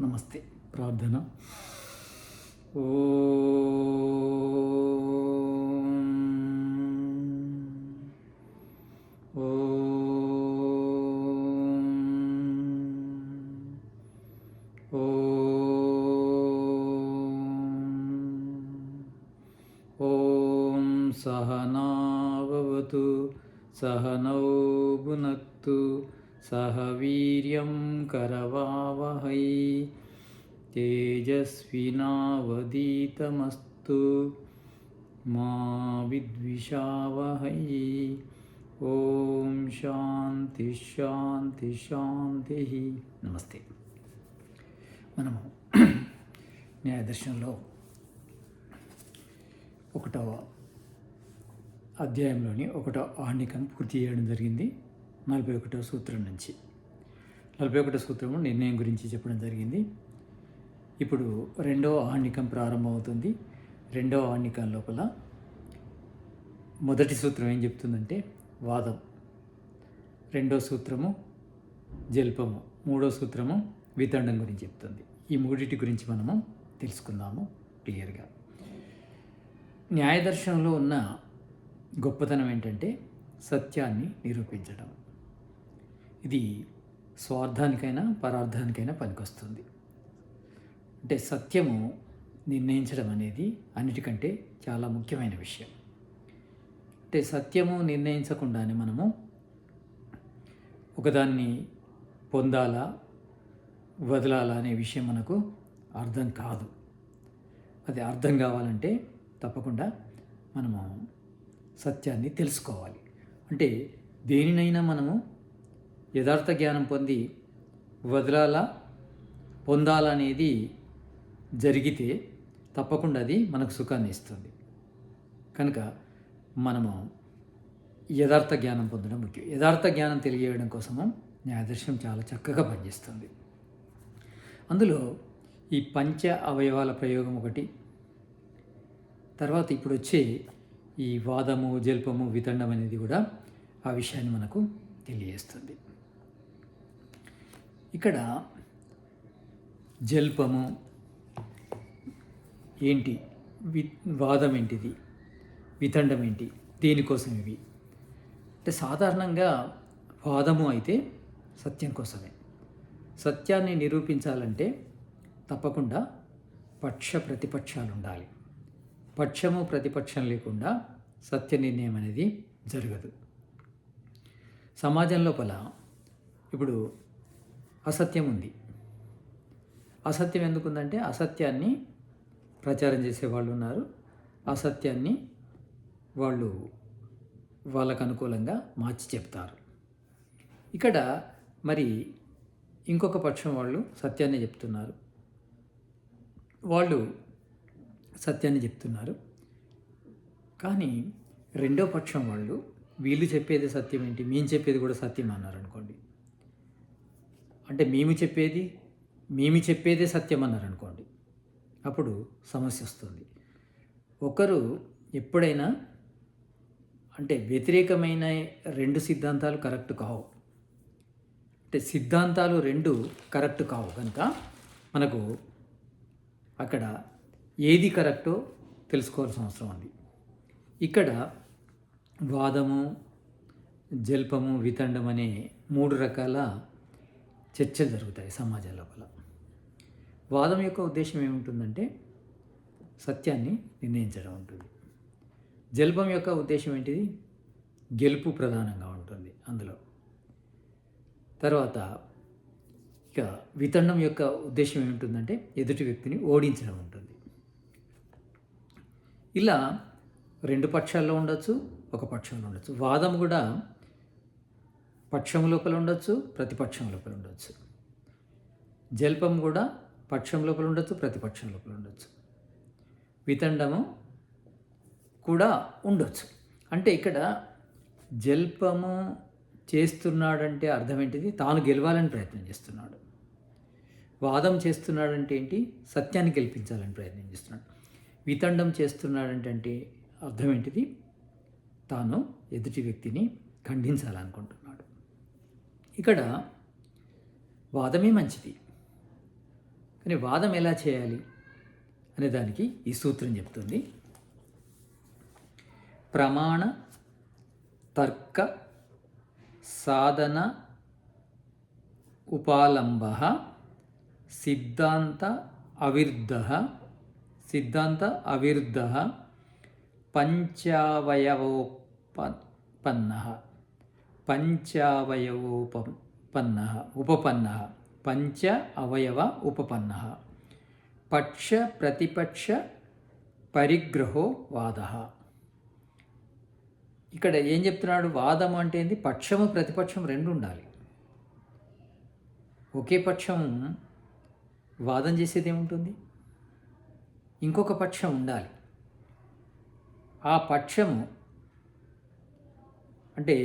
నమస్తే. ప్రార్థన. ఓం ఓం సహనా భవతు సహనౌ భునక్తు సహ వీర్యం కరవావహై తేజస్వినావధీతమస్తు మా విద్విషావహై. ఓం శాంతి శాంతి శాంతి. నమస్తే. మనము న్యాయదర్శనంలో 1వ అధ్యాయంలోని 1వ ఆహ్నికం పూర్తి చేయడం జరిగింది. 41వ సూత్రం నుంచి 41వ సూత్రము నిర్ణయం గురించి చెప్పడం జరిగింది. ఇప్పుడు 2వ ఆహ్నికం ప్రారంభమవుతుంది. 2వ ఆహ్నికం లోపల మొదటి సూత్రం ఏం చెప్తుందంటే వాదం, 2వ సూత్రము జల్పము, 3వ సూత్రము వితండం గురించి చెప్తుంది. ఈ మూడిటి గురించి మనము తెలుసుకుందాము క్లియర్గా. న్యాయదర్శనంలో ఉన్న గొప్పతనం ఏంటంటే సత్యాన్ని నిరూపించడం. ఇది స్వార్థానికైనా పరార్థానికైనా పనికొస్తుంది. అంటే సత్యము నిర్ణయించడం అనేది అన్నిటికంటే చాలా ముఖ్యమైన విషయం. అంటే సత్యము నిర్ణయించకుండానే మనము ఒకదాన్ని పొందాలా వదలాలా అనే విషయం మనకు అర్థం కాదు. అది అర్థం కావాలంటే తప్పకుండా మనము సత్యాన్ని తెలుసుకోవాలి. అంటే దేనినైనా మనము యథార్థ జ్ఞానం పొంది వదలాలా పొందాలా అనేది జరిగితే తప్పకుండా అది మనకు సుఖాన్ని ఇస్తుంది. కనుక మనము యథార్థ జ్ఞానం పొందడం ముఖ్యం. యథార్థ జ్ఞానం తెలియజేయడం కోసము న్యాయదర్శనం చాలా చక్కగా పనిచేస్తుంది. అందులో ఈ పంచ అవయవాల ప్రయోగం ఒకటి, తర్వాత ఇప్పుడు వచ్చే ఈ వాదము జల్పము వితండం అనేది కూడా ఆ విషయాన్ని మనకు తెలియజేస్తుంది. ఇక్కడ జల్పము ఏంటి, వాదం ఏంటిది, వితండం ఏంటి, దేనికోసం ఇవి అంటే సాధారణంగా వాదము అయితే సత్యం కోసమే. సత్యాన్ని నిరూపించాలంటే తప్పకుండా పక్ష ప్రతిపక్షాలు ఉండాలి. పక్షము ప్రతిపక్షం లేకుండా సత్య నిర్ణయం అనేది జరగదు. సమాజం లోపల ఇప్పుడు అసత్యం ఉంది. అసత్యం ఎందుకుందంటే అసత్యాన్ని ప్రచారం చేసేవాళ్ళు ఉన్నారు. అసత్యాన్ని వాళ్ళు వాళ్ళకు అనుకూలంగా మార్చి చెప్తారు. ఇక్కడ మరి ఇంకొక పక్షం వాళ్ళు సత్యాన్ని చెప్తున్నారు. వాళ్ళు సత్యాన్ని చెప్తున్నారు, కానీ రెండో పక్షం వాళ్ళు వీళ్ళు చెప్పేది సత్యం ఏంటి, మేము చెప్పేది కూడా సత్యం అన్నారు అనుకోండి. అంటే మేము చెప్పేదే సత్యం అన్నారు అనుకోండి, అప్పుడు సమస్య వస్తుంది. ఒకరు ఎప్పుడైనా అంటే వ్యతిరేకమైన 2 సిద్ధాంతాలు కరెక్ట్ కావు. అంటే సిద్ధాంతాలు 2 కరెక్ట్ కావు కనుక మనకు అక్కడ ఏది కరెక్టో తెలుసుకోవాల్సిన అవసరం ఉంది. ఇక్కడ వాదము జల్పము వితండం అనే 3 రకాల చర్చలు జరుగుతాయి సమాజం లోపల. వాదం యొక్క ఉద్దేశం ఏముంటుందంటే సత్యాన్ని నిర్ణయించడం ఉంటుంది. జల్పం యొక్క ఉద్దేశం ఏంటిది, గెలుపు ప్రధానంగా ఉంటుంది అందులో. తర్వాత ఇక వితండం యొక్క ఉద్దేశం ఏముంటుందంటే ఎదుటి వ్యక్తిని ఓడించడం ఉంటుంది. ఇలా 2 పక్షాల్లో ఉండొచ్చు, ఒక పక్షంలో ఉండొచ్చు. వాదం కూడా పక్షం లోపల ఉండొచ్చు, ప్రతిపక్షం లోపల ఉండొచ్చు. జల్పం కూడా పక్షం లోపల ఉండొచ్చు, ప్రతిపక్షం లోపల ఉండొచ్చు. వితండము కూడా ఉండొచ్చు. అంటే ఇక్కడ జల్పము చేస్తున్నాడంటే అర్థం ఏంటిది, తాను గెలవాలని ప్రయత్నం చేస్తున్నాడు. వాదం చేస్తున్నాడంటే ఏంటి, సత్యాన్ని గెలిపించాలని ప్రయత్నం చేస్తున్నాడు. వితండం చేస్తున్నాడంటే అర్థం ఏంటిది, తాను ఎదుటి వ్యక్తిని ఖండించాలనుకుంటున్నాడు. ఇక్కడ వాదమే మంచిది, అని వాదం ఎలా చేయాలి అనే దానికి ఈ సూత్రం చెప్తుంది. ప్రమాణ తర్క సాధన ఉపాలంబ సిద్ధాంత అవిరుద్ధ పంచ అవయవ ఉపపన్న పక్ష ప్రతిపక్ష పరిగ్రహో వాద. ఇక్కడ ఏం చెప్తున్నాడు? వాదం అంటే ఏంది? పక్షము ప్రతిపక్షం రెండు ఉండాలి. ఒకే పక్షం వాదం చేసేది ఏముంటుంది? ఇంకొక పక్షం ఉండాలి. ఆ పక్షము అంటే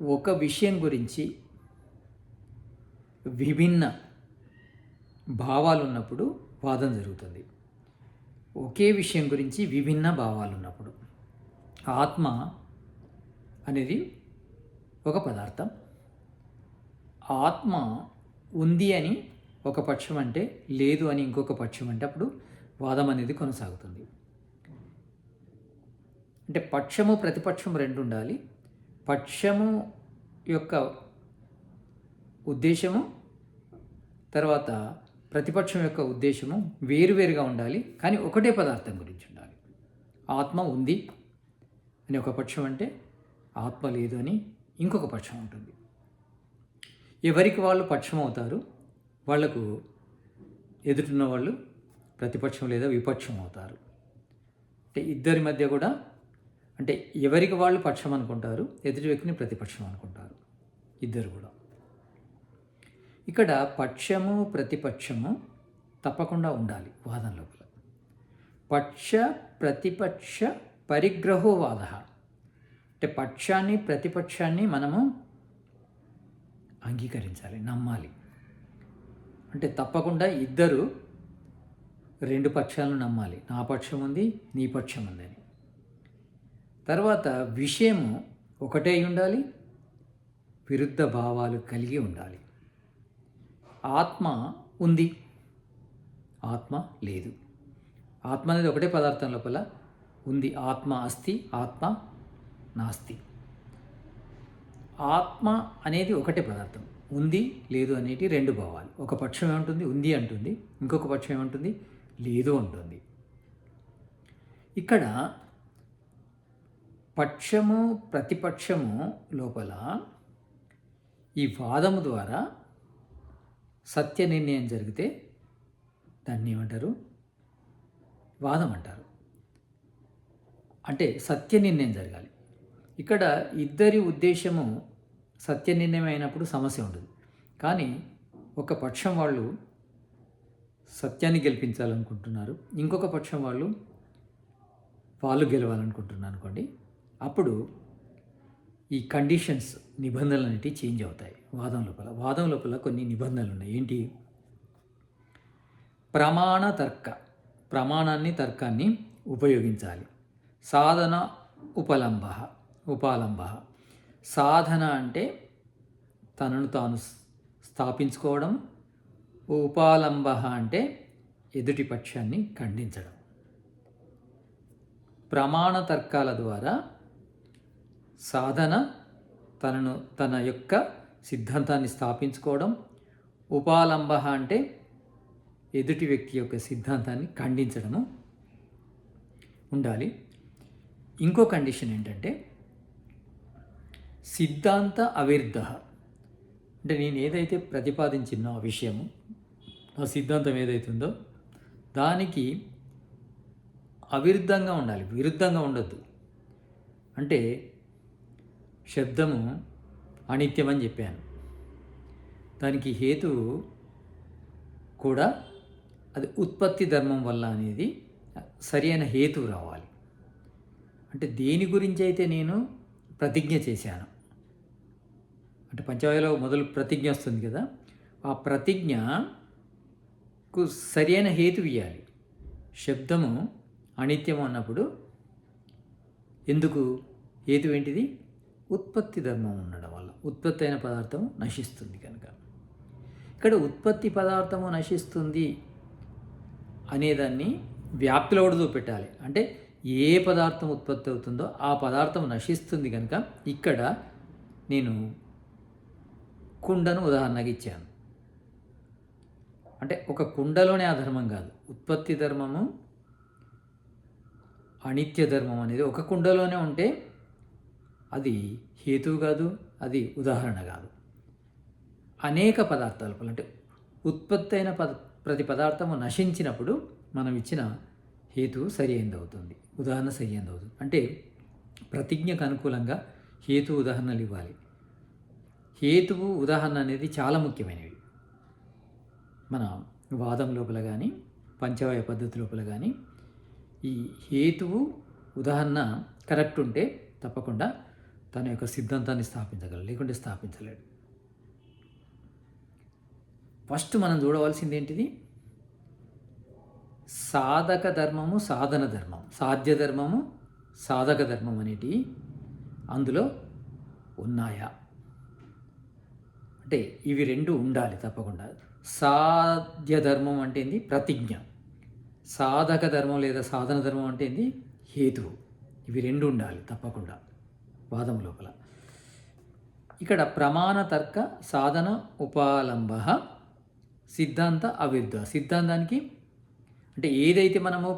ఒక విషయం గురించి విభిన్న భావాలు ఉన్నప్పుడు వాదం జరుగుతుంది. ఒకే విషయం గురించి విభిన్న భావాలు ఉన్నప్పుడు. ఆత్మ అనేది ఒక పదార్థం. ఆత్మ ఉంది అని ఒక పక్షం అంటే, లేదు అని ఇంకొక పక్షం అంటే అప్పుడు వాదం అనేది కొనసాగుతుంది. అంటే పక్షము ప్రతిపక్షం రెండు ఉండాలి. పక్షము యొక్క ఉద్దేశము తర్వాత ప్రతిపక్షం యొక్క ఉద్దేశము వేరువేరుగా ఉండాలి, కానీ ఒకటే పదార్థం గురించి ఉండాలి. ఆత్మ ఉంది అని ఒక పక్షం అంటే, ఆత్మ లేదు అని ఇంకొక పక్షం ఉంటుంది. ఎవరికి వాళ్ళు పక్షం అవుతారు, వాళ్లకు ఎదుటిన్న వాళ్ళు ప్రతిపక్షం లేదా విపక్షం అవుతారు. అంటే ఇద్దరి మధ్య కూడా అంటే ఎవరికి వాళ్ళు పక్షం అనుకుంటారు, ఎదుటి వ్యక్తిని ప్రతిపక్షం అనుకుంటారు, ఇద్దరు కూడా. ఇక్కడ పక్షము ప్రతిపక్షము తప్పకుండా ఉండాలి వాదం లోపల. పక్ష ప్రతిపక్ష పరిగ్రహో వాద అంటే పక్షాన్ని ప్రతిపక్షాన్ని మనము అంగీకరించాలి, నమ్మాలి. అంటే తప్పకుండా ఇద్దరు రెండు పక్షాలను నమ్మాలి. నా పక్షం ఉంది, నీ పక్షం ఉందని. తర్వాత విషయము ఒకటే ఉండాలి, విరుద్ధ భావాలు కలిగి ఉండాలి. ఆత్మ ఉంది, ఆత్మ లేదు. ఆత్మ అనేది ఒకటే పదార్థం లోపల ఉంది. ఆత్మ అస్తి, ఆత్మ నాస్తి. ఆత్మ అనేది ఒకటే పదార్థం, ఉంది లేదు అనేటి రెండు భావాలు. ఒక పక్షం ఏముంటుంది? ఉంది అంటుంది. ఇంకొక పక్షం ఏముంటుంది? లేదు అంటుంది. ఇక్కడ పక్షము ప్రతిపక్షము లోపల ఈ వాదము ద్వారా సత్య నిర్ణయం జరిగితే దాన్ని ఏమంటారు? వాదం అంటారు. అంటే సత్య నిర్ణయం జరగాలి. ఇక్కడ ఇద్దరి ఉద్దేశము సత్య నిర్ణయం అయినప్పుడు సమస్య ఉండదు. కానీ ఒక పక్షం వాళ్ళు సత్యాన్ని గెలిపించాలనుకుంటున్నారు, ఇంకొక పక్షం వాళ్ళు గెలవాలనుకుంటున్నారు అనుకోండి. అప్పుడు ఈ కండిషన్స్, నిబంధనలు అనేవి చేంజ్ అవుతాయి వాదం లోపల. వాదం లోపల కొన్ని నిబంధనలు ఉన్నాయి. ఏంటి? ప్రమాణ తర్క, ప్రమాణాన్ని తర్కాన్ని ఉపయోగించాలి. సాధన ఉపాలంబ. సాధన అంటే తనను తాను స్థాపించుకోవడం, ఉపాలంబ అంటే ఎదుటి పక్షాన్ని ఖండించడం. ప్రమాణ తర్కాల ద్వారా సాధన తన యొక్క సిద్ధాంతాన్ని స్థాపించుకోవడం, ఉపాలంబ అంటే ఎదుటి వ్యక్తి యొక్క సిద్ధాంతాన్ని ఖండించడము ఉండాలి. ఇంకో కండిషన్ ఏంటంటే సిద్ధాంత అవిరుద్ధ. అంటే నేను ఏదైతే ప్రతిపాదించిన ఆ విషయము, ఆ సిద్ధాంతం ఏదైతుందో దానికి అవిరుద్ధంగా ఉండాలి, విరుద్ధంగా ఉండొద్దు. అంటే శబ్దము అనిత్యమని చెప్పాను, దానికి హేతు కూడా అది ఉత్పత్తి ధర్మం వల్ల అనేది సరి అయిన హేతు రావాలి. అంటే దేని గురించి అయితే నేను ప్రతిజ్ఞ చేశాను, అంటే పంచవాయులో మొదలు ప్రతిజ్ఞ వస్తుంది కదా, ఆ ప్రతిజ్ఞకు సరి అయిన హేతు ఇవ్వాలి. శబ్దము అనిత్యము అన్నప్పుడు ఎందుకు? హేతు ఏంటిది? ఉత్పత్తి ధర్మం ఉండడం వల్ల. ఉత్పత్తి అయిన పదార్థము నశిస్తుంది కనుక. ఇక్కడ ఉత్పత్తి పదార్థము నశిస్తుంది అనేదాన్ని వ్యాప్తిలో కూడా చూపెట్టాలి. అంటే ఏ పదార్థం ఉత్పత్తి అవుతుందో ఆ పదార్థం నశిస్తుంది కనుక ఇక్కడ నేను కుండను ఉదాహరణగా ఇచ్చాను. అంటే ఒక కుండలోనే ఆ ధర్మం కాదు, ఉత్పత్తి ధర్మము అనిత్య ధర్మం అనేది ఒక కుండలోనే ఉంటే అది హేతువు కాదు, అది ఉదాహరణ కాదు. అనేక పదార్థాలు అంటే ఉత్పత్తి అయిన ప్రతి పదార్థము నశించినప్పుడు మనం ఇచ్చిన హేతువు సరి అయింది అవుతుంది, ఉదాహరణ సరి అయింది అవుతుంది. అంటే ప్రతిజ్ఞకు అనుకూలంగా హేతు ఉదాహరణలు ఇవ్వాలి. హేతువు ఉదాహరణ అనేది చాలా ముఖ్యమైనవి. మన వాదం లోపల కానీ పంచవాయ పద్ధతి లోపల కానీ ఈ హేతువు ఉదాహరణ కరెక్ట్ ఉంటే తప్పకుండా తన యొక్క సిద్ధాంతాన్ని స్థాపించగలరు, లేకుంటే స్థాపించలేడు. ఫస్ట్ మనం చూడవలసింది ఏంటిది? సాధక ధర్మము, సాధన ధర్మం, సాధ్య ధర్మము, సాధక ధర్మం అనేటివి అందులో ఉన్నాయా అంటే ఇవి రెండు ఉండాలి తప్పకుండా. సాధ్య ధర్మం అంటే ఏంది? ప్రతిజ్ఞ. సాధక ధర్మం లేదా సాధన ధర్మం అంటే ఏంది? హేతువు. ఇవి రెండు ఉండాలి తప్పకుండా వాదం లోపల. ఇక్కడ ప్రమాణ తర్క సాధన ఉపాలంబ సిద్ధాంత అవిరుద్ధ. సిద్ధాంతానికి అంటే ఏదైతే మనము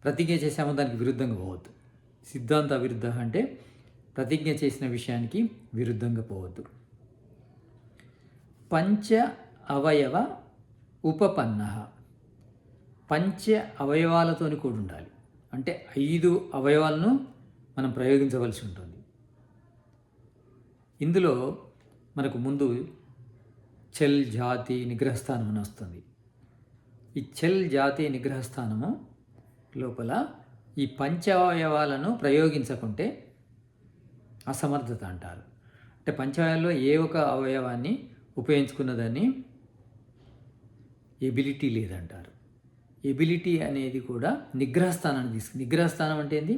ప్రతిజ్ఞ చేసామో దానికి విరుద్ధంగా పోవద్దు. సిద్ధాంత అవిరుద్ధ అంటే ప్రతిజ్ఞ చేసిన విషయానికి విరుద్ధంగా పోవద్దు. పంచ అవయవ ఉపపన్న. పంచ అవయవాలతో కూడి ఉండాలి. అంటే 5 అవయవాలను మనం ప్రయోగించవలసి ఉంటుంది. ఇందులో మనకు ముందు చల్ జాతి నిగ్రహస్థానం అని వస్తుంది. ఈ చల్ జాతి నిగ్రహస్థానము లోపల ఈ పంచవయవాలను ప్రయోగించకుంటే అసమర్థత అంటారు. అంటే పంచవయాల్లో ఏ ఒక అవయవాన్ని ఉపయోగించుకున్నదాన్ని ఎబిలిటీ లేదంటారు. ఎబిలిటీ అనేది కూడా నిగ్రహస్థానాన్ని తీసుకు. నిగ్రహస్థానం అంటే ఏంది?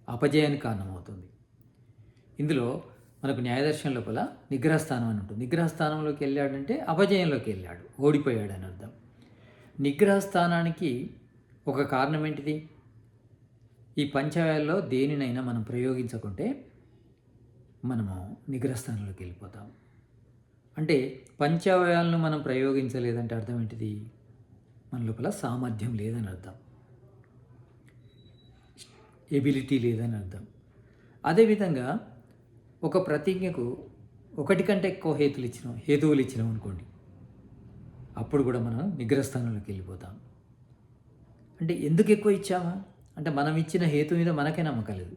అపజయానికి కారణమవుతుంది. ఇందులో మనకు న్యాయదర్శనం లోపల నిగ్రహస్థానం అని ఉంటుంది. నిగ్రహస్థానంలోకి వెళ్ళాడంటే అపజయంలోకి వెళ్ళాడు, ఓడిపోయాడు అని అర్థం. నిగ్రహస్థానానికి ఒక కారణం ఏంటిది? ఈ పంచవయాల్లో దేనినైనా మనం ప్రయోగించకుంటే మనము నిగ్రహస్థానంలోకి వెళ్ళిపోతాం. అంటే పంచవయాలను మనం ప్రయోగించలేదంటే అర్థం ఏంటిది? మన లోపల సామర్థ్యం లేదని అర్థం, ఎబిలిటీ లేదని అర్థం. అదేవిధంగా ఒక ప్రతిజ్ఞకు ఒకటి కంటే ఎక్కువ హేతువులు ఇచ్చినాం అనుకోండి, అప్పుడు కూడా మనం నిగ్రహస్థానంలోకి వెళ్ళిపోతాం. అంటే ఎందుకు ఎక్కువ ఇచ్చామా అంటే మనం ఇచ్చిన హేతు మీద మనకే నమ్మకం లేదు.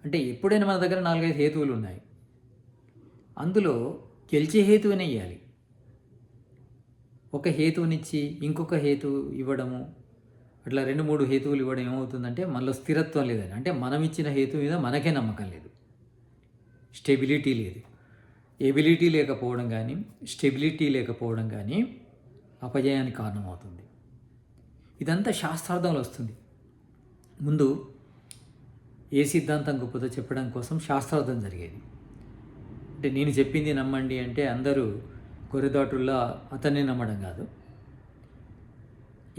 అంటే ఎప్పుడైనా మన దగ్గర 4-5 హేతువులు ఉన్నాయి, అందులో గెలిచే హేతువునే ఇవ్వాలి. ఒక హేతువునిచ్చి ఇంకొక హేతువు ఇవ్వడము, అట్లా 2-3 హేతువులు ఇవ్వడం ఏమవుతుందంటే మనలో స్థిరత్వం లేదని. అంటే మనం ఇచ్చిన హేతు మీద మనకే నమ్మకం లేదు, స్టెబిలిటీ లేదు. ఎబిలిటీ లేకపోవడం కానీ స్టెబిలిటీ లేకపోవడం కానీ అపజయానికి కారణమవుతుంది. ఇదంతా శాస్త్రార్థంలో వస్తుంది. ముందు ఏ సిద్ధాంతం గొప్పదో చెప్పడం కోసం శాస్త్రార్థం జరిగేది. అంటే నేను చెప్పింది నమ్మండి అంటే అందరూ గొర్రెదాటుల్లా అతన్ని నమ్మడం కాదు.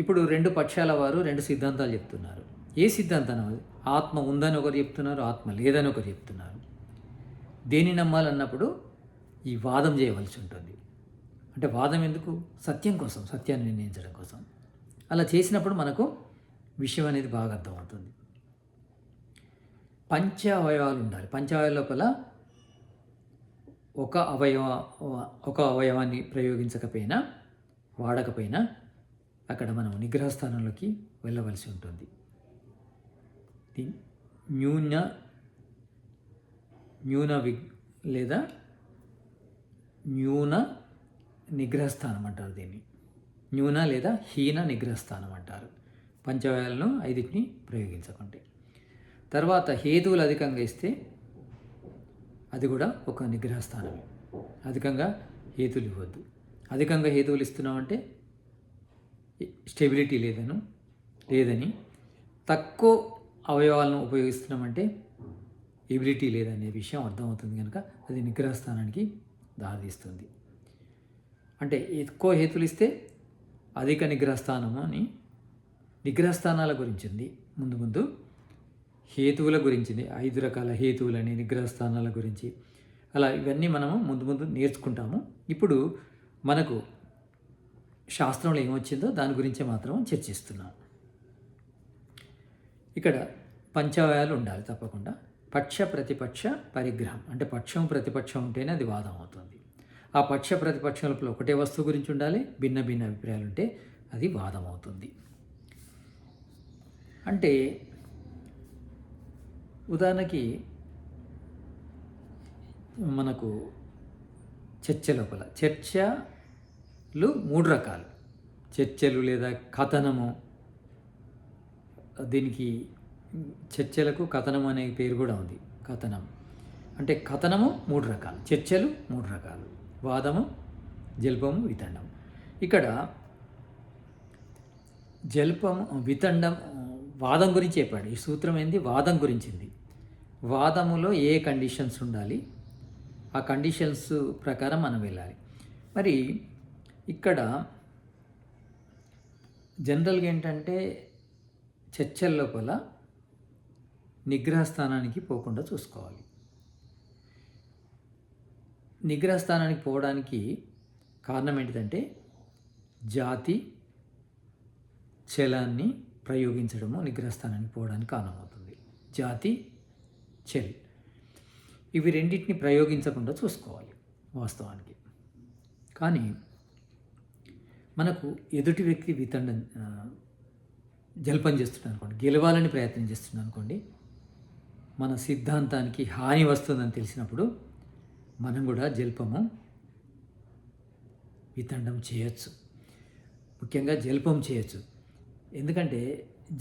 ఇప్పుడు 2 పక్షాల వారు 2 సిద్ధాంతాలు చెప్తున్నారు. ఏ సిద్ధాంతం? ఆత్మ ఉందని ఒకరు చెప్తున్నారు, ఆత్మ లేదని ఒకరు చెప్తున్నారు. దేని నమ్మాలన్నప్పుడు ఈ వాదం చేయవలసి ఉంటుంది. అంటే వాదం ఎందుకు? సత్యం కోసం, సత్యాన్ని నిర్ణయించడం కోసం. అలా చేసినప్పుడు మనకు విషయం అనేది బాగా అర్థమవుతుంది. పంచ అవయవాలు ఉండాలి. పంచవయవాల లోపల ఒక అవయవాన్ని ప్రయోగించకపోయినా, వాడకపోయినా అక్కడ మనం నిగ్రహస్థానంలోకి వెళ్ళవలసి ఉంటుంది. లేదా న్యూన నిగ్రహస్థానం అంటారు. దీన్ని న్యూన లేదా హీన నిగ్రహస్థానం అంటారు. పంచవయాలను 5ని ప్రయోగించకుంటే. తర్వాత హేతువులు అధికంగా ఇస్తే అది కూడా ఒక నిగ్రహస్థానమే. అధికంగా హేతువులు ఇవ్వద్దు. అధికంగా హేతువులు ఇస్తున్నామంటే స్టెబిలిటీ లేదని. తక్కువ అవయవాలను ఉపయోగిస్తున్నామంటే ఎబిలిటీ లేదనే విషయం అర్థమవుతుంది. కనుక అది నిగ్రహస్థానానికి దారితీస్తుంది. అంటే ఎక్కువ హేతులు ఇస్తే అధిక నిగ్రహస్థానము అని నిగ్రహ స్థానాల గురించి ఉంది. ముందు ముందు హేతువుల గురించింది, 5 రకాల హేతువులని, నిగ్రహ స్థానాల గురించి, అలా ఇవన్నీ మనము ముందు ముందు నేర్చుకుంటాము. ఇప్పుడు మనకు శాస్త్రంలో ఏమొచ్చిందో దాని గురించే మాత్రం చర్చిస్తున్నాం. ఇక్కడ పంచవాయాలు ఉండాలి తప్పకుండా. పక్ష ప్రతిపక్ష పరిగ్రహం అంటే పక్షం ప్రతిపక్షం ఉంటేనే అది వాదం అవుతుంది. ఆ పక్ష ప్రతిపక్షం లోపల ఒకటే వస్తువు గురించి ఉండాలి, భిన్న భిన్న అభిప్రాయాలు ఉంటే అది వాదం అవుతుంది. అంటే ఉదాహరణకి మనకు చర్చ లోపల చర్చలు 3 రకాలు. చర్చలు లేదా కథనము, దీనికి చర్చలకు కథనం అనే పేరు కూడా ఉంది. కథనం అంటే కథనము 3 రకాలు, చర్చలు 3 రకాలు, వాదము, జల్పము, వితండం. ఇక్కడ జల్పము, వితండం వాదం గురించి చెప్పాడు. ఈ సూత్రం ఏంది? వాదం గురించింది. వాదములో ఏ కండిషన్స్ ఉండాలి, ఆ కండిషన్స్ ప్రకారం మనం వెళ్ళాలి. మరి ఇక్కడ జనరల్గా ఏంటంటే చర్చల లోపల నిగ్రహ స్థానానికి పోకుండా చూసుకోవాలి. నిగ్రహ స్థానానికి పోవడానికి కారణం ఏంటిదంటే జాతి చలాన్ని ప్రయోగించడము నిగ్రహ స్థానానికి పోవడానికి కారణమవుతుంది. జాతి, చల్ ఇవి రెండింటిని ప్రయోగించకుండా చూసుకోవాలి వాస్తవానికి. కానీ మనకు ఎదుటి వ్యక్తి వితండం జల్పం చేస్తున్నాడు అనుకోండి, గెలవాలని ప్రయత్నం చేస్తున్నాడు అనుకోండి, మన సిద్ధాంతానికి హాని వస్తుందని తెలిసినప్పుడు మనం కూడా జల్పము, వితండం చేయొచ్చు. ముఖ్యంగా జల్పం చేయొచ్చు. ఎందుకంటే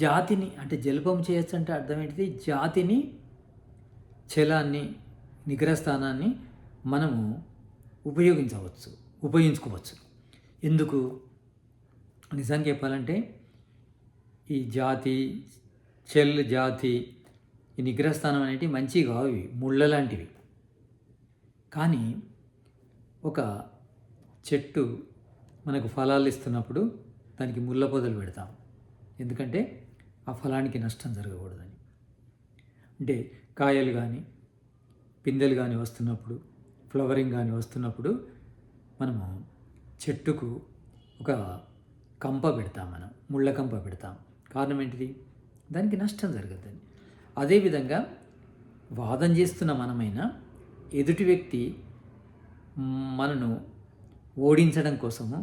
జాతిని అంటే జల్పం చేయొచ్చు అంటే అర్థం ఏంటిది? జాతిని, చలాన్ని, నిగ్రహ స్థానాన్ని మనము ఉపయోగించుకోవచ్చు. ఎందుకు? నిజానికి చెప్పాలంటే ఈ జాతి, చెల్ జాతి, ఈ నిగ్రహ స్థానం అనేటివి మంచివి కావు, ఇవి ముళ్ళ లాంటివి. కానీ ఒక చెట్టు మనకు ఫలాలు ఇస్తున్నప్పుడు దానికి ముళ్ళ పొదలు పెడతాం. ఎందుకంటే ఆ ఫలానికి నష్టం జరగకూడదని. అంటే కాయలు కానీ పిందెలు కానీ వస్తున్నప్పుడు, ఫ్లవరింగ్ కానీ వస్తున్నప్పుడు మనము చెట్టుకు ఒక కంప పెడతాం, మనం ముళ్ళ కంప పెడతాం. కారణం ఏంటిది? దానికి నష్టం జరగద్దని. అదేవిధంగా వాదం చేస్తున్న మనమైనా ఎదుటి వ్యక్తి మనను ఓడించడం కోసము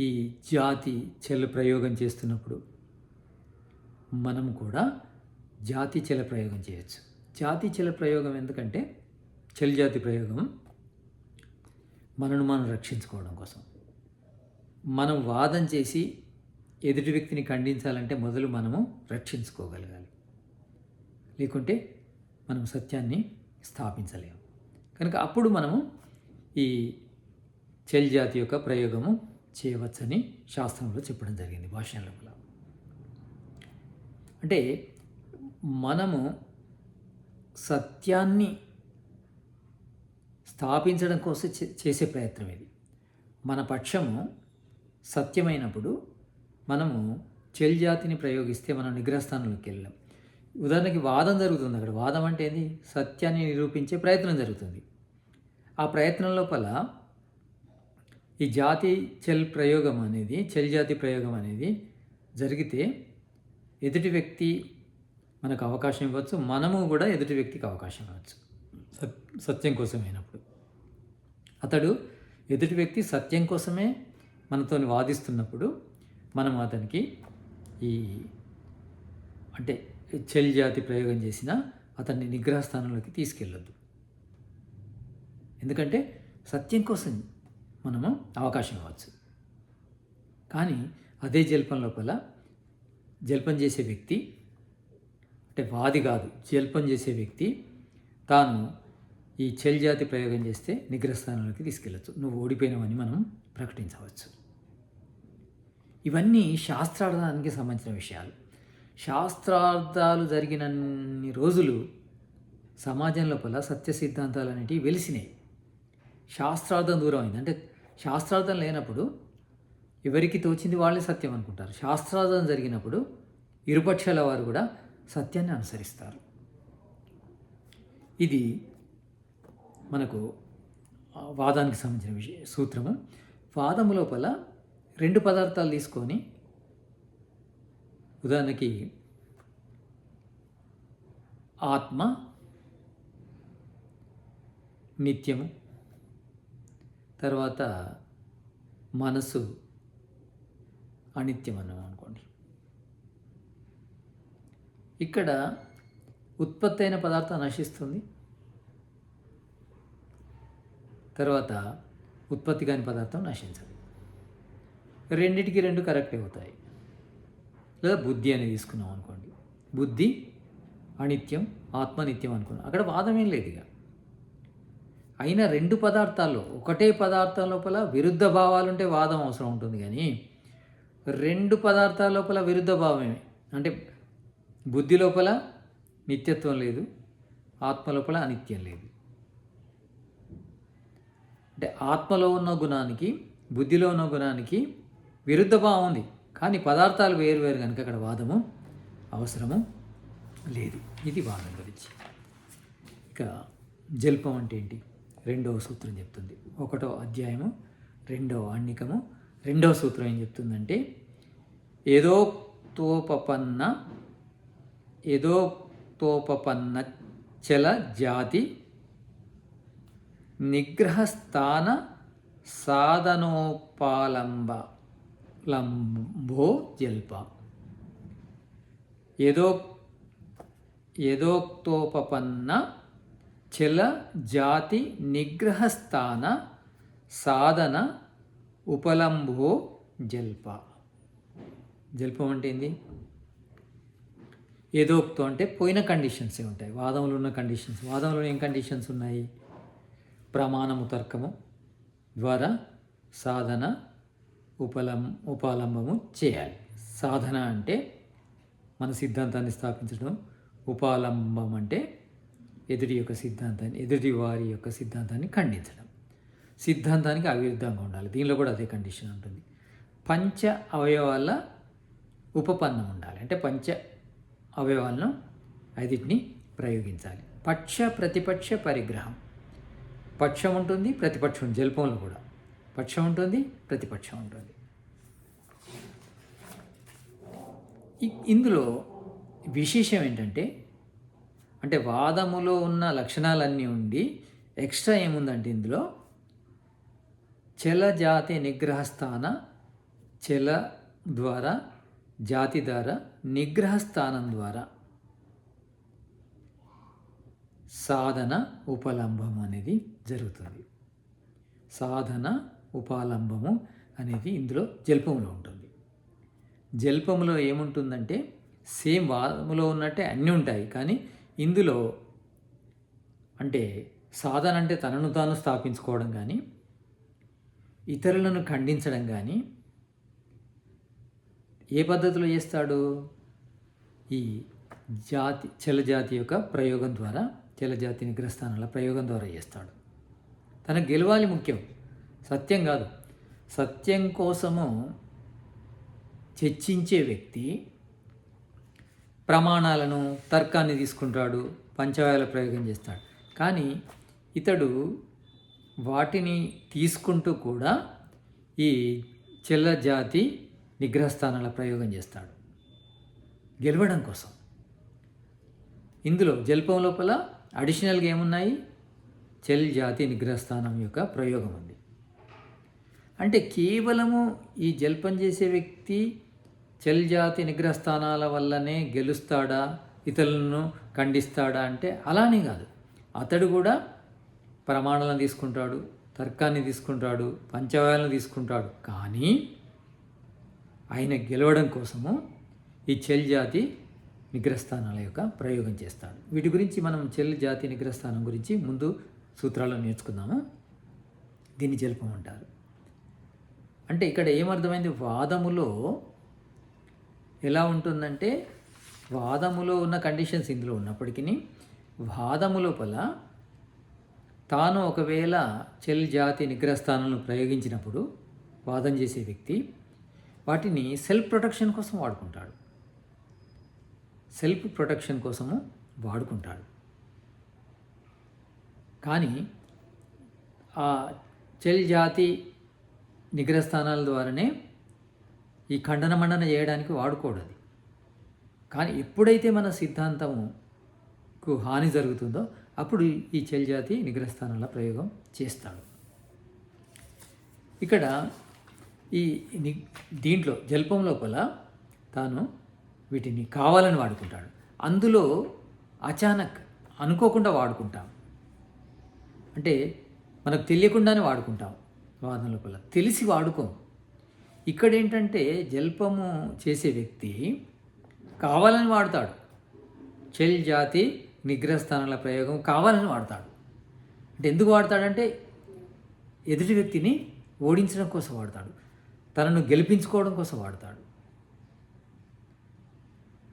ఈ జాతి చెల ప్రయోగం చేస్తున్నప్పుడు మనం కూడా జాతి చెల ప్రయోగం చేయొచ్చు. జాతి చెల ప్రయోగం ఎందుకంటే చెల్ జాతి ప్రయోగం మనను మనం రక్షించుకోవడం కోసం. మనం వాదం చేసి ఎదుటి వ్యక్తిని ఖండించాలంటే మొదలు మనము రక్షించుకోగలగాలి, లేకుంటే మనం సత్యాన్ని స్థాపించలేము. కనుక అప్పుడు మనము ఈ చెల్ జాతి యొక్క ప్రయోగము చేయవచ్చని శాస్త్రంలో చెప్పడం జరిగింది, భాషల లోపల. అంటే మనము సత్యాన్ని స్థాపించడం కోసం చేసే ప్రయత్నం ఇది. మన పక్షము సత్యమైనప్పుడు మనము చెల్ జాతిని ప్రయోగిస్తే మనం నిగ్రహస్థానంలోకి వెళ్ళాం. ఉదాహరణకి వాదం జరుగుతుంది. అక్కడ వాదం అంటే ఏంది? సత్యాన్ని నిరూపించే ప్రయత్నం జరుగుతుంది. ఆ ప్రయత్నం లోపల ఈ జాతి చెల్ ప్రయోగం అనేది, చెల్ జాతి ప్రయోగం అనేది జరిగితే ఎదుటి వ్యక్తి మనకు అవకాశం ఇవ్వచ్చు, మనము కూడా ఎదుటి వ్యక్తికి అవకాశం ఇవ్వచ్చు. సత్యం కోసమైనప్పుడు అతడు ఎదుటి వ్యక్తి సత్యం కోసమే మనతో వాదిస్తున్నప్పుడు మనం అతనికి ఈ అంటే చెల్ జాతి ప్రయోగం చేసిన అతన్ని నిగ్రహ స్థానంలోకి తీసుకెళ్ళొద్దు. ఎందుకంటే సత్యం కోసం మనము అవకాశం ఇవ్వచ్చు. కానీ అదే జల్పం లోపల జల్పం చేసే వ్యక్తి అంటే వాది కాదు, జల్పం చేసే వ్యక్తి తాను ఈ చెల్ జాతి ప్రయోగం చేస్తే నిగ్రహ స్థానంలోకి తీసుకెళ్ళచ్చు, నువ్వు ఓడిపోయినావని మనం ప్రకటించవచ్చు. ఇవన్నీ శాస్త్రార్థానికి సంబంధించిన విషయాలు. శాస్త్రార్థాలు జరిగినన్ని రోజులు సమాజం లోపల సత్య సిద్ధాంతాలు అనేటివి వెలిసినాయి. శాస్త్రార్థం దూరం అయింది. అంటే శాస్త్రార్థం లేనప్పుడు ఎవరికి తోచింది వాళ్ళే సత్యం అనుకుంటారు. శాస్త్రార్థం జరిగినప్పుడు ఇరుపక్షాల వారు కూడా సత్యాన్ని అనుసరిస్తారు. ఇది మనకు వాదానికి సంబంధించిన సూత్రము. వాదము లోపల 2 పదార్థాలు తీసుకొని, ఉదాహరణకి ఆత్మ నిత్యము, తర్వాత మనసు అనిత్యం అన్నాం అనుకోండి. ఇక్కడ ఉత్పత్తి అయిన పదార్థం నశిస్తుంది, తర్వాత ఉత్పత్తి కాని పదార్థం నశించదు. రెండిటికి 2 కరెక్ట్ అవుతాయి. లేదా బుద్ధి అని తీసుకున్నాం అనుకోండి, బుద్ధి అనిత్యం, ఆత్మ నిత్యం అనుకున్నాం. అక్కడ వాదం ఏం లేదు. ఇక అయినా 2 పదార్థాల్లో ఒకటే పదార్థం లోపల విరుద్ధ భావాలుంటే వాదం అవసరం ఉంటుంది. కానీ 2 పదార్థాల లోపల విరుద్ధ భావమే, అంటే బుద్ధి లోపల నిత్యత్వం లేదు, ఆత్మ లోపల అనిత్యం లేదు. అంటే ఆత్మలో ఉన్న గుణానికి బుద్ధిలో ఉన్న గుణానికి విరుద్ధ భావం ఉంది, కానీ పదార్థాలు వేరు కనుక అక్కడ వాదము అవసరము లేదు. ఇది వాదం గురించి. ఇక జల్పం అంటే ఏంటి? 2వ సూత్రం చెప్తుంది. 1వ అధ్యాయము 2వ ఆణ్ణికము 2వ సూత్రం ఏం చెప్తుందంటే, ఏదోక్తోపపన్న చల జాతి నిగ్రహస్థాన సాధనోపాలంబో జల్ప. ఏదోక్తోపపన్న చల జాతి నిగ్రహస్థాన సాధన ఉపలంబో జల్ప. జల్పం అంటే ఏంది? ఏదోక్తం అంటే పోయిన కండిషన్సే ఉంటాయి. వాదంలో ఉన్న కండిషన్స్. వాదంలో ఏం కండిషన్స్ ఉన్నాయి? ప్రమాణము తర్కము ద్వారా సాధన ఉపాలంబము చేయాలి. సాధన అంటే మన సిద్ధాంతాన్ని స్థాపించడం, ఉపాలంబం అంటే ఎదుటి వారి యొక్క సిద్ధాంతాన్ని ఖండించడం. సిద్ధాంతానికి అవిరుద్ధంగా ఉండాలి. దీనిలో కూడా అదే కండిషన్ ఉంటుంది. పంచ అవయవాల ఉపపన్నం ఉండాలి. అంటే పంచ అవయవాలను 5టిని ప్రయోగించాలి. పక్ష ప్రతిపక్ష పరిగ్రహం. పక్షం ఉంటుంది, ప్రతిపక్షం. జల్పంలో కూడా పక్షం ఉంటుంది, ప్రతిపక్షం ఉంటుంది. ఇందులో విశేషం ఏంటంటే, అంటే వాదములో ఉన్న లక్షణాలన్నీ ఉండి ఎక్స్ట్రా ఏముందంటే ఇందులో చల జాతి నిగ్రహస్థాన, చల ద్వారా జాతి ద్వారా నిగ్రహస్థానం ద్వారా సాధన ఉపలంబం అనేది జరుగుతుంది. సాధన ఉపాలంబము అనేది ఇందులో జల్పంలో ఉంటుంది. జల్పములో ఏముంటుందంటే సేమ్ వాదములో ఉన్నట్టే అన్నీ ఉంటాయి, కానీ ఇందులో అంటే సాధన అంటే తనను తాను స్థాపించుకోవడం కానీ, ఇతరులను ఖండించడం కానీ ఏ పద్ధతిలో చేస్తాడు? ఈ చలజాతి యొక్క ప్రయోగం ద్వారా, చలజాతి నిగ్రహస్థానాల ప్రయోగం ద్వారా చేస్తాడు. తనకు గెలవాలి ముఖ్యం, సత్యం కాదు. సత్యం కోసము చర్చించే వ్యక్తి ప్రమాణాలను, తర్కాన్ని తీసుకుంటాడు, పంచవాయాల ప్రయోగం చేస్తాడు. కానీ ఇతడు వాటిని తీసుకుంటూ కూడా ఈ చలజాతి నిగ్రహస్థానాల ప్రయోగం చేస్తాడు గెలవడం కోసం. ఇందులో జల్పం లోపల అడిషనల్గా ఏమున్నాయి? చల్ జాతి నిగ్రహస్థానం యొక్క ప్రయోగం ఉంది. అంటే కేవలము ఈ జల్పం చేసే వ్యక్తి చల్ జాతి నిగ్రహస్థానాల వల్లనే గెలుస్తాడా, ఇతరులను ఖండిస్తాడా అంటే అలానే కాదు. అతడు కూడా ప్రమాణాలను తీసుకుంటాడు, తర్కాన్ని తీసుకుంటాడు, పంచవాయాలను తీసుకుంటాడు. కానీ ఆయన గెలవడం కోసము ఈ చల్ జాతి నిగ్రహస్థానాల యొక్క ప్రయోగం చేస్తాడు. వీటి గురించి మనం చల్ జాతి నిగ్రహస్థానం గురించి ముందు సూత్రాల్లో నేర్చుకుందాము. దీన్ని జల్పం అంటారు. అంటే ఇక్కడ ఏమర్థమైంది? వాదములో ఎలా ఉంటుందంటే, వాదములో ఉన్న కండిషన్స్ ఇందులో ఉన్నప్పటికీ వాదము లోపల తాను ఒకవేళ చల్ జాతి నిగ్రహస్థానాలను ప్రయోగించినప్పుడు వాదం చేసే వ్యక్తి వాటిని సెల్ఫ్ ప్రొటెక్షన్ కోసం వాడుకుంటాడు. సెల్ఫ్ ప్రొటెక్షన్ కోసము వాడుకుంటాడు. కానీ ఆ చెల్ జాతి నిగ్రహస్థానాల ద్వారానే ఈ ఖండన మండన చేయడానికి వాడుకోడది. కానీ ఎప్పుడైతే మన సిద్ధాంతముకు హాని జరుగుతుందో అప్పుడు ఈ చెల్ జాతి నిగ్రహస్థానాల ప్రయోగం చేస్తాడు. ఇక్కడ ఈ దీంట్లో జల్పం లోపల తాను వీటిని కావాలని వాడుకుంటాడు. అందులో అచానక్ అనుకోకుండా వాడుకుంటాం, అంటే మనకు తెలియకుండానే వాడుకుంటాం. వాదన లోపల తెలిసి వాడుకోం. ఇక్కడ ఏంటంటే జల్పము చేసే వ్యక్తి కావాలని వాడతాడు. చెల్ జాతి నిగ్రహస్థానాల ప్రయోగం కావాలని వాడతాడు. అంటే ఎందుకు వాడతాడంటే ఎదుటి వ్యక్తిని ఓడించడం కోసం వాడతాడు, తనను గెలిపించుకోవడం కోసం వాడతాడు.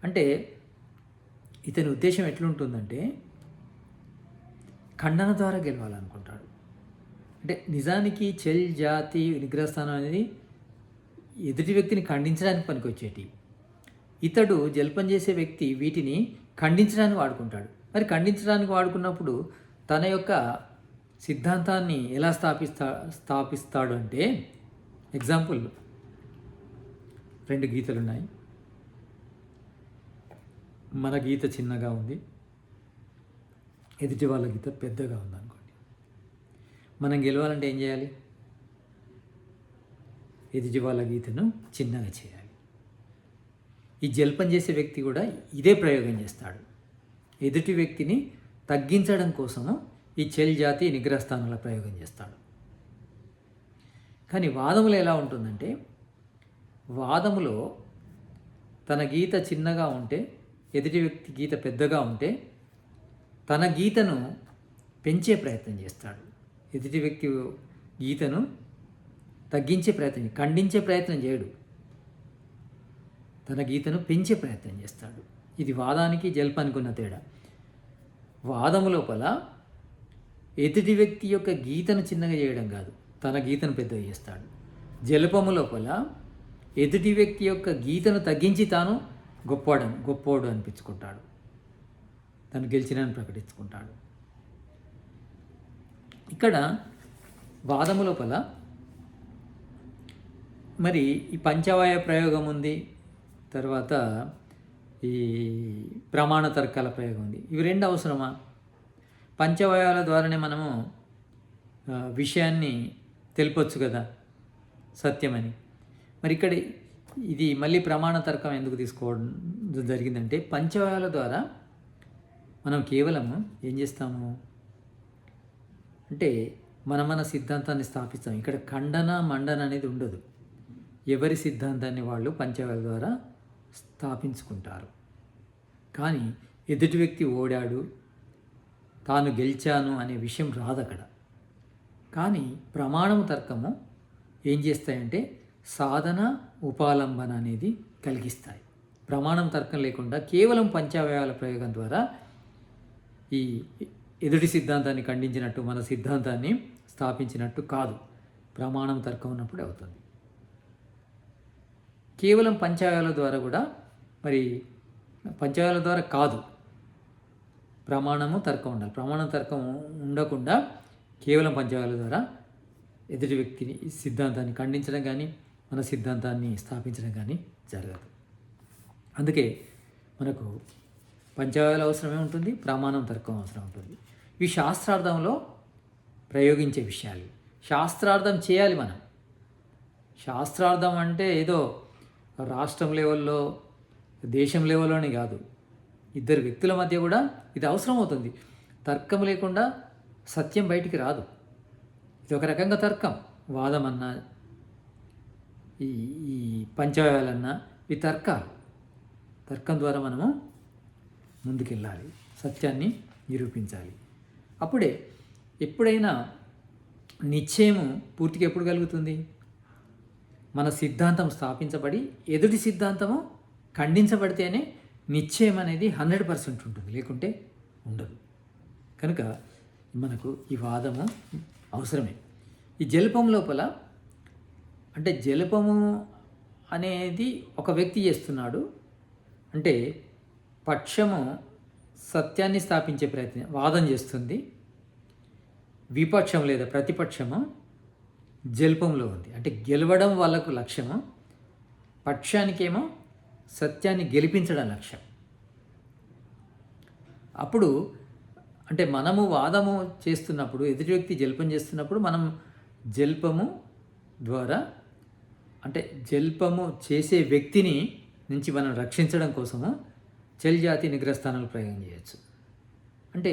అంటే ఇతని ఉద్దేశం ఎట్లుంటుందంటే ఖండన ద్వారా గెలవాలనుకుంటాడు. అంటే నిజానికి చెల్ జాతి నిగ్రహస్థానం అనేది ఎదుటి వ్యక్తిని ఖండించడానికి పనికొచ్చేటి. ఇతడు జల్పం చేసే వ్యక్తి వీటిని ఖండించడానికి వాడుకుంటాడు. మరి ఖండించడానికి వాడుకున్నప్పుడు తన యొక్క సిద్ధాంతాన్ని ఎలా స్థాపిస్తాడు అంటే, ఎగ్జాంపుల్ 2 గీతలు ఉన్నాయి. మన గీత చిన్నగా ఉంది, ఎదుటి వాళ్ళ గీత పెద్దగా ఉంది అనుకోండి. మనం గెలవాలంటే ఏం చేయాలి? ఎదుటి వాళ్ళ గీతను చిన్నగా చేయాలి. ఈ జల్పం చేసే వ్యక్తి కూడా ఇదే ప్రయోగం చేస్తాడు. ఎదుటి వ్యక్తిని తగ్గించడం కోసము ఈ చెల్ జాతి నిగ్రహస్థానాల ప్రయోగం చేస్తాడు. కానీ వాదములో ఎలా ఉంటుందంటే, వాదములో తన గీత చిన్నగా ఉంటే, ఎదుటి వ్యక్తి గీత పెద్దగా ఉంటే తన గీతను పెంచే ప్రయత్నం చేస్తాడు. ఎదుటి వ్యక్తి గీతను తగ్గించే ప్రయత్నం, ఖండించే ప్రయత్నం చేయడు, తన గీతను పెంచే ప్రయత్నం చేస్తాడు. ఇది వాదానికి జల్పానికి ఉన్న తేడా. వాదము లోపల ఎదుటి వ్యక్తి యొక్క గీతను చిన్నగా చేయడం కాదు, తన గీతను పెద్దగా చేస్తాడు. జల్పము లోపల ఎదుటి వ్యక్తి యొక్క గీతను తగ్గించి తాను గొప్పోడు అనిపించుకుంటాడు, తను గెలిచినని ప్రకటించుకుంటాడు. ఇక్కడ వాదము లోపల మరి ఈ పంచవాయ ప్రయోగం ఉంది, తర్వాత ఈ ప్రమాణ తర్కాల ప్రయోగం ఉంది. ఇవి 2 అవసరమా? పంచవాయాల ద్వారానే మనము విషయాన్ని తెలిపొచ్చు కదా, సత్యమని. మరి ఇక్కడ ఇది మళ్ళీ ప్రమాణ తర్కం ఎందుకు తీసుకోవడం జరిగిందంటే, పంచవాయాల ద్వారా మనం కేవలము ఏం చేస్తాము అంటే మన సిద్ధాంతాన్ని స్థాపిస్తాం. ఇక్కడ ఖండన మండన అనేది ఉండదు. ఎవరి సిద్ధాంతాన్ని వాళ్ళు పంచవాయాల ద్వారా స్థాపించుకుంటారు. కానీ ఎదుటి వ్యక్తి ఓడాడు, తాను గెలిచాను అనే విషయం రాదు అక్కడ. కానీ ప్రమాణము తర్కము ఏం చేస్తాయంటే సాధన ఉపాలంబన అనేది కలిగిస్తాయి. ప్రమాణం తర్కం లేకుండా కేవలం పంచవాయాల ప్రయోగం ద్వారా ఈ ఎదుటి సిద్ధాంతాన్ని ఖండించినట్టు మన సిద్ధాంతాన్ని స్థాపించినట్టు కాదు. ప్రమాణం తర్కం ఉన్నప్పుడే అవుతుంది. కేవలం పంచవాయాల ద్వారా కూడా, మరి పంచవాయాల ద్వారా కాదు, ప్రమాణము తర్కం ఉండాలి. ప్రమాణం తర్కం ఉండకుండా కేవలం పంచవాయాల ద్వారా ఎదుటి వ్యక్తిని సిద్ధాంతాన్ని ఖండించడం కానీ మన సిద్ధాంతాన్ని స్థాపించడం కానీ జరగదు. అందుకే మనకు పంచవాయాల అవసరమే ఉంటుంది, ప్రమాణం తర్కం అవసరం ఉంటుంది. ఇవి శాస్త్రార్థంలో ప్రయోగించే విషయాలు. శాస్త్రార్థం చేయాలి మనం. శాస్త్రార్థం అంటే ఏదో రాష్ట్రం లెవెల్లో, దేశం లెవెల్లోనే కాదు, ఇద్దరు వ్యక్తుల మధ్య కూడా ఇది అవసరం అవుతుంది. తర్కం లేకుండా సత్యం బయటికి రాదు. ఇది ఒక రకంగా తర్కం. వాదం అన్నా, ఈ పంచవాయాలన్నా ఈ తర్కాలు. తర్కం ద్వారా మనము ముందుకెళ్ళాలి, సత్యాన్ని నిరూపించాలి. అప్పుడే ఎప్పుడైనా నిశ్చయము పూర్తిగా ఎప్పుడు కలుగుతుంది? మన సిద్ధాంతం స్థాపించబడి ఎదుటి సిద్ధాంతము ఖండించబడితేనే నిశ్చయం అనేది 100% ఉంటుంది, లేకుంటే ఉండదు. కనుక మనకు ఈ వాదము అవసరమే. ఈ జల్పం లోపల అంటే జల్పము అనేది ఒక వ్యక్తి చేస్తున్నాడు. అంటే పక్షము సత్యాన్ని స్థాపించే ప్రయత్నం వాదం చేస్తుంది, విపక్షం లేదా ప్రతిపక్షము జల్పంలో ఉంది. అంటే గెలవడం వాళ్ళకు లక్ష్యము, పక్షానికేమో సత్యాన్ని గెలిపించడం లక్ష్యం. అప్పుడు అంటే మనము వాదము చేస్తున్నప్పుడు, ఎదుటి వ్యక్తి జల్పం చేస్తున్నప్పుడు మనం జల్పము ద్వారా అంటే జల్పము చేసే వ్యక్తిని నుంచి మనం రక్షించడం కోసము చెల్ జాతి నిగ్రహస్థానాలు ప్రయోగం చేయొచ్చు. అంటే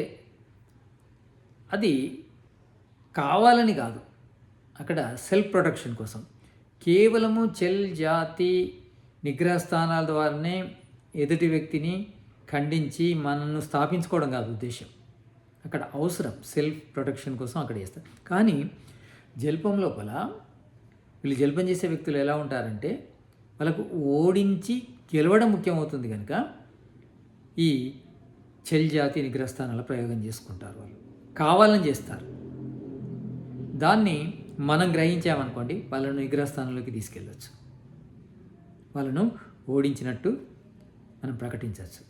అది కావాలని కాదు, అక్కడ సెల్ఫ్ ప్రొటెక్షన్ కోసం కేవలము చెల్ జాతి నిగ్రహస్థానాల ద్వారానే ఎదుటి వ్యక్తిని ఖండించి మనల్ని స్థాపించుకోవడం కాదు ఉద్దేశం. అక్కడ అవసరం సెల్ఫ్ ప్రొటెక్షన్ కోసం అక్కడ చేస్తారు. కానీ జల్పం లోపల వీళ్ళు జల్పం చేసే వ్యక్తులు ఎలా ఉంటారంటే వాళ్ళకు ఓడించి గెలవడం ముఖ్యమవుతుంది కనుక ఈ చెల్ జాతి నిగ్రహస్థానాల ప్రయోగం చేసుకుంటారు. వాళ్ళు కావాలని చేస్తారు. దాన్ని మనం గ్రహించామనుకోండి, వాళ్ళను నిగ్రహస్థానంలోకి తీసుకెళ్ళచ్చు, వాళ్ళను ఓడించినట్టు మనం ప్రకటించవచ్చు.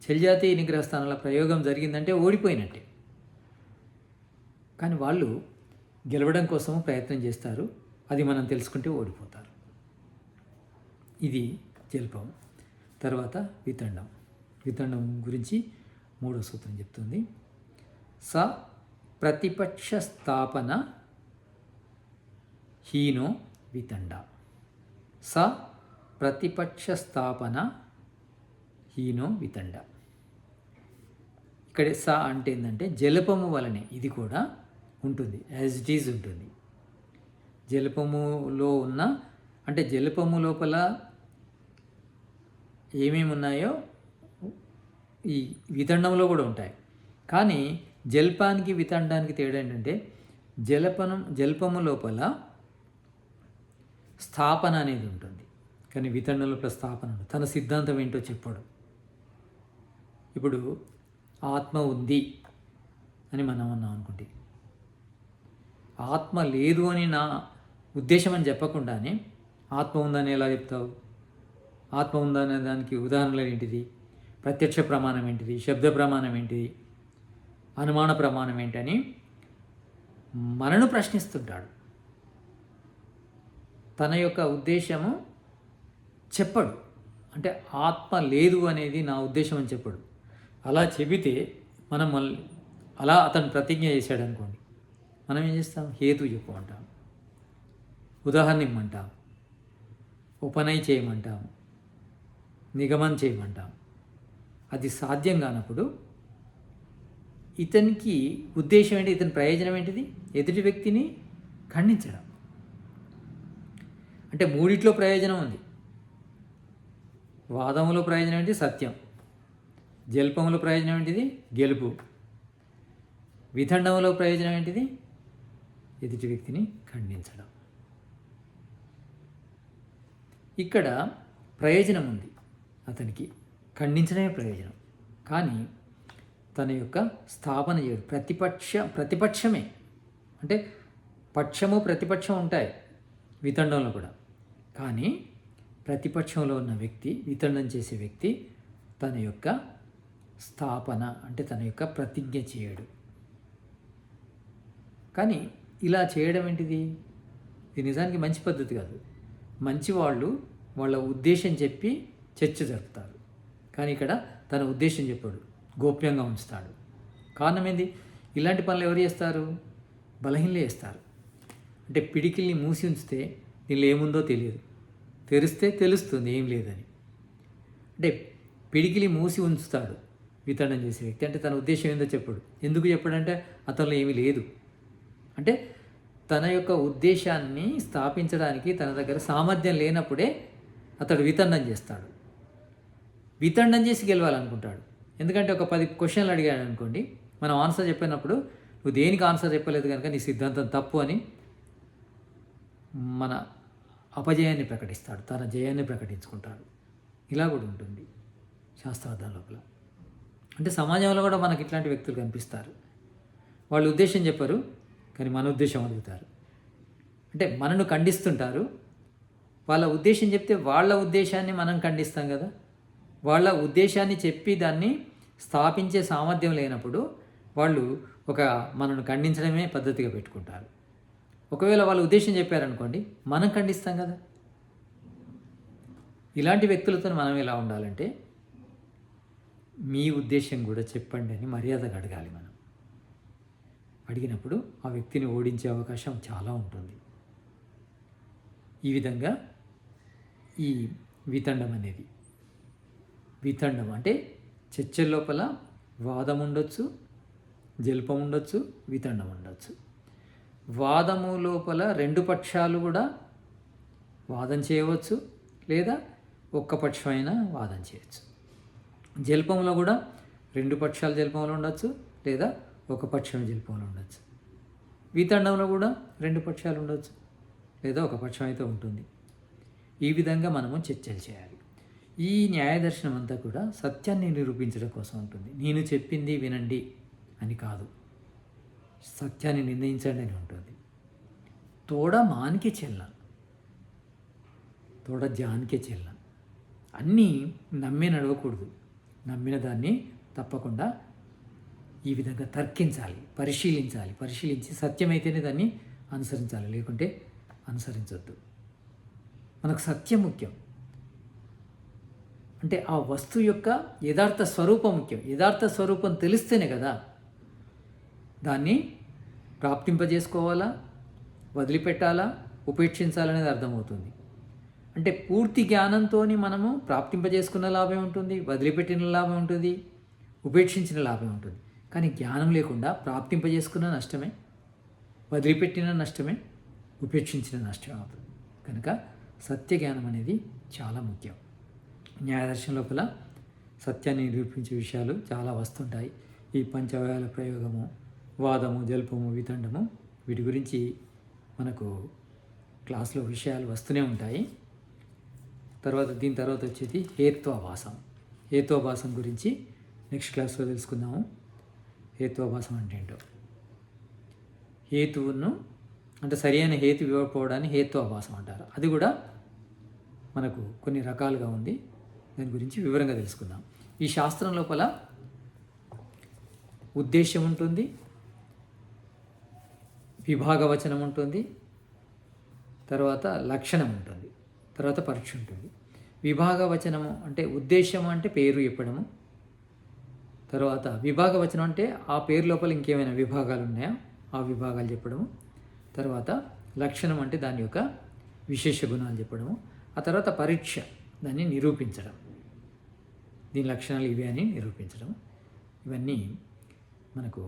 చెల్ జాతి నిగ్రహస్థానాల ప్రయోగం జరిగిందంటే ఓడిపోయినట్టే. కానీ వాళ్ళు గెలవడం కోసం ప్రయత్నం చేస్తారు, అది మనం తెలుసుకుంటే ఓడిపోతారు. ఇది జల్పం. తర్వాత వితండం. వితండం గురించి 3వ సూత్రం చెప్తుంది. స ప్రతిపక్ష స్థాపన హీనో వితండ. స ప్రతిపక్ష స్థాపన హీనో వితండ. ఇక్కడ స అంటే ఏంటంటే జలపము వలనే ఇది కూడా ఉంటుంది, యాజ్ ఇట్ ఈజ్ ఉంటుంది. జలపములో ఉన్న అంటే జలపము లోపల ఏమేమి ఉన్నాయో ఈ వితండంలో కూడా ఉంటాయి. కానీ జల్పానికి వితండానికి తేడా ఏంటంటే జల్పము లోపల స్థాపన అనేది ఉంటుంది, కానీ వితండం లోపల స్థాపన ఉంటుంది. తన సిద్ధాంతం ఏంటో చెప్పడం. ఇప్పుడు ఆత్మ ఉంది అని మనం అన్నాం అనుకుంటే, ఆత్మ లేదు అని నా ఉద్దేశం అని చెప్పకుండానే ఆత్మ ఉందని ఎలా చెప్తావు? ఆత్మ ఉందనే దానికి ఉదాహరణలు ఏంటిది? ప్రత్యక్ష ప్రమాణం ఏంటిది? శబ్ద ప్రమాణం ఏంటిది? అనుమాన ప్రమాణం ఏంటని మనను ప్రశ్నిస్తుంటాడు. తన యొక్క ఉద్దేశము చెప్పడు. అంటే ఆత్మ లేదు అనేది నా ఉద్దేశం అని చెప్పడు. అలా చెబితే మనం మళ్ళీ అలా అతను ప్రతిజ్ఞ చేశాడు అనుకోండి, మనం ఏం చేస్తాం? హేతు చెప్పమంటాం, ఉదాహరణ ఇమ్మంటాం, ఉపనయ్ చేయమంటాం, నిగమనం చేయమంటాం. అది సాధ్యం కానప్పుడు ఇతనికి ఉద్దేశం ఏంటి? ఇతని ప్రయోజనం ఏంటిది? ఎదుటి వ్యక్తిని ఖండించడం. అంటే మూడిట్లో ప్రయోజనం ఉంది. వాదములో ప్రయోజనం ఏంటి? సత్యం. జల్పములో ప్రయోజనం ఏంటిది? గెలుపు. వితండములో ప్రయోజనం ఏంటిది? ఎదుటి వ్యక్తిని ఖండించడం. ఇక్కడ ప్రయోజనం ఉంది అతనికి, ఖండించడమే ప్రయోజనం. కానీ తన యొక్క స్థాపన చేయడు. ప్రతిపక్షమే. అంటే పక్షము ప్రతిపక్షం ఉంటాయి వితండంలో కూడా. కానీ ప్రతిపక్షంలో ఉన్న వ్యక్తి, వితండం చేసే వ్యక్తి తన యొక్క స్థాపన అంటే తన యొక్క ప్రతిజ్ఞ చేయడు. కానీ ఇలా చేయడం ఏంటిది? ఇది నిజానికి మంచి పద్ధతి కాదు. మంచి వాళ్ళు వాళ్ళ ఉద్దేశం చెప్పి చర్చ జరుపుతారు. కానీ ఇక్కడ తన ఉద్దేశం చెప్పాడు, గోప్యంగా ఉంచుతాడు. కారణం ఏంది? ఇలాంటి పనులు ఎవరు చేస్తారు? బలహీనలే చేస్తారు. అంటే పిడికిల్ని మూసి ఉంచితే దీనిలో ఏముందో తెలియదు, తెరిస్తే తెలుస్తుంది ఏం లేదని. అంటే పిడికిలి మూసి ఉంచుతాడు వితండం చేసే వ్యక్తి. అంటే తన ఉద్దేశం ఏందో చెప్పాడు. ఎందుకు చెప్పాడంటే అతనిలో ఏమీ లేదు. అంటే తన యొక్క ఉద్దేశాన్ని స్థాపించడానికి తన దగ్గర సామర్థ్యం లేనప్పుడే అతడు వితండం చేస్తాడు. వితండం చేసి గెలవాలనుకుంటాడు. ఎందుకంటే ఒక 10 క్వశ్చన్లు అడిగాడు అనుకోండి, మనం ఆన్సర్ చెప్పినప్పుడు నువ్వు దేనికి ఆన్సర్ చెప్పలేదు కనుక నీ సిద్ధాంతం తప్పు అని మన అపజయాన్ని ప్రకటిస్తాడు, తన జయాన్ని ప్రకటించుకుంటాడు. ఇలా కూడా ఉంటుంది శాస్త్రార్థం లోపల. అంటే సమాజంలో కూడా మనకి ఇట్లాంటి వ్యక్తులు కనిపిస్తారు. వాళ్ళు ఉద్దేశం చెప్పరు, కానీ మన ఉద్దేశం అడుగుతారు. అంటే మనను ఖండిస్తుంటారు, వాళ్ళ ఉద్దేశం చెప్తే వాళ్ళ ఉద్దేశాన్ని మనం ఖండిస్తాం కదా. వాళ్ళ ఉద్దేశాన్ని చెప్పి దాన్ని స్థాపించే సామర్థ్యం లేనప్పుడు వాళ్ళు మనను ఖండించడమే పద్ధతిగా పెట్టుకుంటారు. ఒకవేళ వాళ్ళ ఉద్దేశం చెప్పారనుకోండి, మనం ఖండిస్తాం కదా. ఇలాంటి వ్యక్తులతో మనం ఎలా ఉండాలంటే, మీ ఉద్దేశం కూడా చెప్పండి అని మర్యాదగా అడగాలి. మనం అడిగినప్పుడు ఆ వ్యక్తిని ఓడించే అవకాశం చాలా ఉంటుంది. ఈ విధంగా ఈ వితండం అనేది, వితండం అంటే చర్చల లోపల వాదం ఉండొచ్చు, జల్పం ఉండొచ్చు, వితండం ఉండొచ్చు. వాదము లోపల రెండు పక్షాలు కూడా వాదం చేయవచ్చు, లేదా ఒక్క పక్షమైనా వాదం చేయవచ్చు. జల్పంలో కూడా రెండు పక్షాలు జల్పంలో ఉండొచ్చు, లేదా ఒక పక్షం జల్పంలో ఉండొచ్చు. వితండంలో కూడా రెండు పక్షాలు ఉండొచ్చు, లేదా ఒక పక్షం అయితే ఉంటుంది. ఈ విధంగా మనము చర్చలు చేయాలి. ఈ న్యాయదర్శనం అంతా కూడా సత్యాన్ని నిరూపించడం కోసం ఉంటుంది. నేను చెప్పింది వినండి అని కాదు, సత్యాన్ని నిర్ణయించండి అని ఉంటుంది. తోడ మానికే చెల్ల, తోడ జానికే చెల్ల. అన్నీ నమ్మి నడవకూడదు. నమ్మిన దాన్ని తప్పకుండా ఈ విధంగా తర్కించాలి, పరిశీలించి సత్యమైతేనే దాన్ని అనుసరించాలి, లేకుంటే అనుసరించవద్దు. మనకు సత్యం ముఖ్యం. అంటే ఆ వస్తువు యొక్క యథార్థ స్వరూపం ముఖ్యం. యథార్థ స్వరూపం తెలిస్తేనే కదా దాన్ని ప్రాప్తింపజేసుకోవాలా, వదిలిపెట్టాలా, ఉపేక్షించాలనేది అర్థమవుతుంది. అంటే పూర్తి జ్ఞానంతో మనము ప్రాప్తింపజేసుకున్న లాభం ఉంటుంది, వదిలిపెట్టిన లాభం ఉంటుంది, ఉపేక్షించిన లాభం ఉంటుంది. కానీ జ్ఞానం లేకుండా ప్రాప్తింపజేసుకున్న నష్టమే, వదిలిపెట్టిన నష్టమే, ఉపేక్షించిన నష్టమే అవుతుంది. కనుక సత్య జ్ఞానం అనేది చాలా ముఖ్యం. న్యాయదర్శనం లోపల సత్యాన్ని నిరూపించే విషయాలు చాలా వస్తుంటాయి. ఈ పంచవయాల ప్రయోగము, వాదము, జల్పము, వితండము, వీటి గురించి మనకు క్లాస్లో విషయాలు వస్తూనే ఉంటాయి. దీని తర్వాత వచ్చేది హేత్వాభాసం. హేత్వాభాసం గురించి నెక్స్ట్ క్లాస్లో తెలుసుకుందాము. హేత్వాభాసం అంటే ఏంటో, హేతువును అంటే సరి అయిన హేతు ఇవ్వకపోవడాన్ని హేత్వాభాసం అంటారు. అది కూడా మనకు కొన్ని రకాలుగా ఉంది. దాని గురించి వివరంగా తెలుసుకుందాం. ఈ శాస్త్రం లోపల ఉద్దేశ్యం ఉంటుంది, విభాగవచనం ఉంటుంది, తర్వాత లక్షణం ఉంటుంది, తర్వాత పరీక్ష ఉంటుంది. విభాగవచనము అంటే ఉద్దేశము అంటే పేరు చెప్పడము, తర్వాత విభాగవచనం అంటే ఆ పేరు లోపల ఇంకేమైనా విభాగాలు ఉన్నాయా ఆ విభాగాలు చెప్పడము, తర్వాత లక్షణం అంటే దాని యొక్క విశేష గుణాలు చెప్పడము, ఆ తర్వాత పరీక్ష దాన్ని నిరూపించడం, దీని లక్షణాలు ఇవే అని నిరూపించడం. ఇవన్నీ మనకు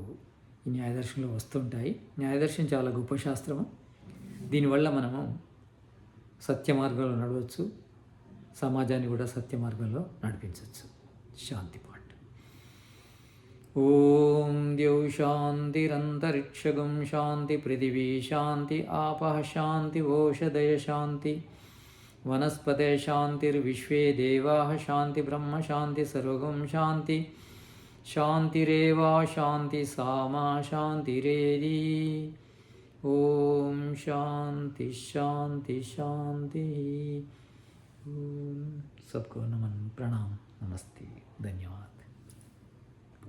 ఈ న్యాయదర్శనంలో వస్తుంటాయి. న్యాయదర్శనం చాలా గొప్ప శాస్త్రము. దీనివల్ల మనము సత్య మార్గంలో నడవచ్చు, సమాజాన్ని కూడా సత్య మార్గంలో నడిపించవచ్చు. శాంతి పాఠ. ఓం ద్యౌ శాంతిరంతరిక్షగం శాంతి పృథివీ శాంతి ఆపః శాంతి ఓషధయ శాంతి వనస్పతే శాంతిర్విశ్వే దేవాః శాంతి బ్రహ్మ శాంతి సర్వగం శాంతి శాంతిరేవా శాంతి సామా శాంతిరేది. ఓం శాంతి శాంతి శాంతి. सबको नमन प्रणाम नमस्ते धन्यवाद.